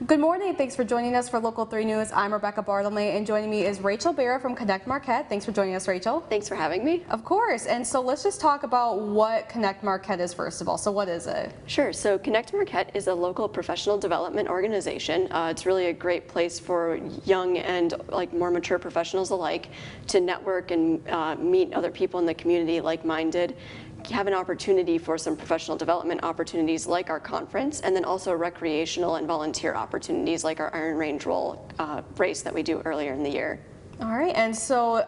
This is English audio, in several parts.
Good morning. Thanks for joining us for Local 3 News. I'm Rebecca Bartlemay, and joining me is Rachel Barra from Connect Marquette. Thanks for joining us, Rachel. Thanks for having me. Of course. And so let's just talk about what Connect Marquette is first of all. So what is it? Sure. So Connect Marquette is a local professional development organization. It's really a great place for young and more mature professionals alike to network and meet other people in the community like-minded, have an opportunity for some professional development opportunities like our conference, and then also recreational and volunteer opportunities like our Iron Range Roll race that we do earlier in the year. All right, and so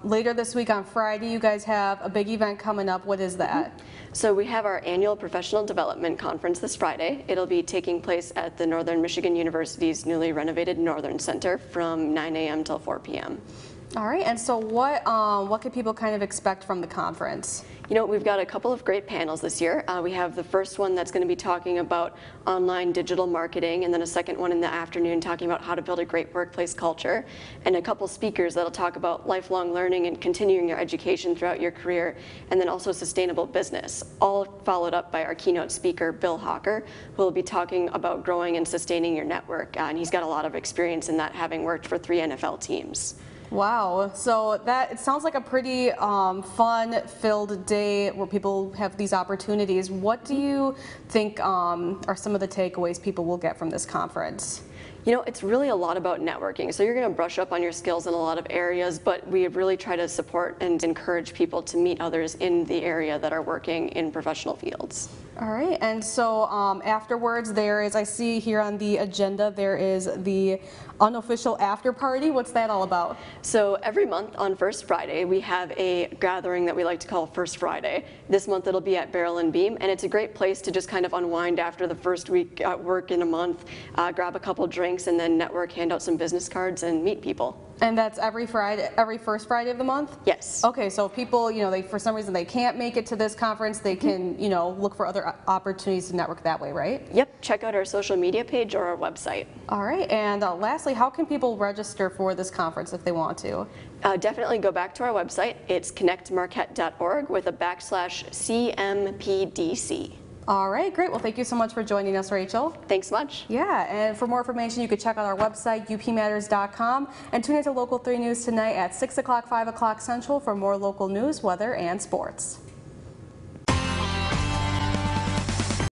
later this week on Friday, you guys have a big event coming up. What is that? So we have our annual professional development conference this Friday. It'll be taking place at the Northern Michigan University's newly renovated Northern Center from 9 a.m. till 4 p.m. All right, and so what can people kind of expect from the conference? You know, we've got a couple of great panels this year. We have the first one that's going to be talking about online digital marketing, and then a second one in the afternoon talking about how to build a great workplace culture, and a couple speakers that'll talk about lifelong learning and continuing your education throughout your career, and then also sustainable business, all followed up by our keynote speaker, Bill Hawker, who will be talking about growing and sustaining your network, and he's got a lot of experience in that, having worked for 3 NFL teams. Wow, so it sounds like a pretty fun-filled day where people have these opportunities. What do you think are some of the takeaways people will get from this conference? You know, it's really a lot about networking. So you're going to brush up on your skills in a lot of areas, but we really try to support and encourage people to meet others in the area that are working in professional fields. All right, and so afterwards there is, I see here on the agenda, there is the unofficial after party. What's that all about? So every month on First Friday, we have a gathering that we like to call First Friday. This month it'll be at Barrel and Beam, and it's a great place to just kind of unwind after the first week at work in a month, grab a couple drinks, and then network, hand out some business cards, and meet people. And that's every Friday, every first Friday of the month? Yes. Okay, so if people, you know, they for some reason they can't make it to this conference, they can, you know, look for other opportunities to network that way, right? Yep, check out our social media page or our website. All right, and lastly, how can people register for this conference if they want to? Definitely go back to our website. It's connectmarquette.org with a /CMPDC. All right, great. Well, thank you so much for joining us, Rachel. Thanks much. Yeah, and for more information, you can check out our website, upmatters.com, and tune into Local 3 News tonight at 6 o'clock, 5 o'clock Central for more local news, weather, and sports.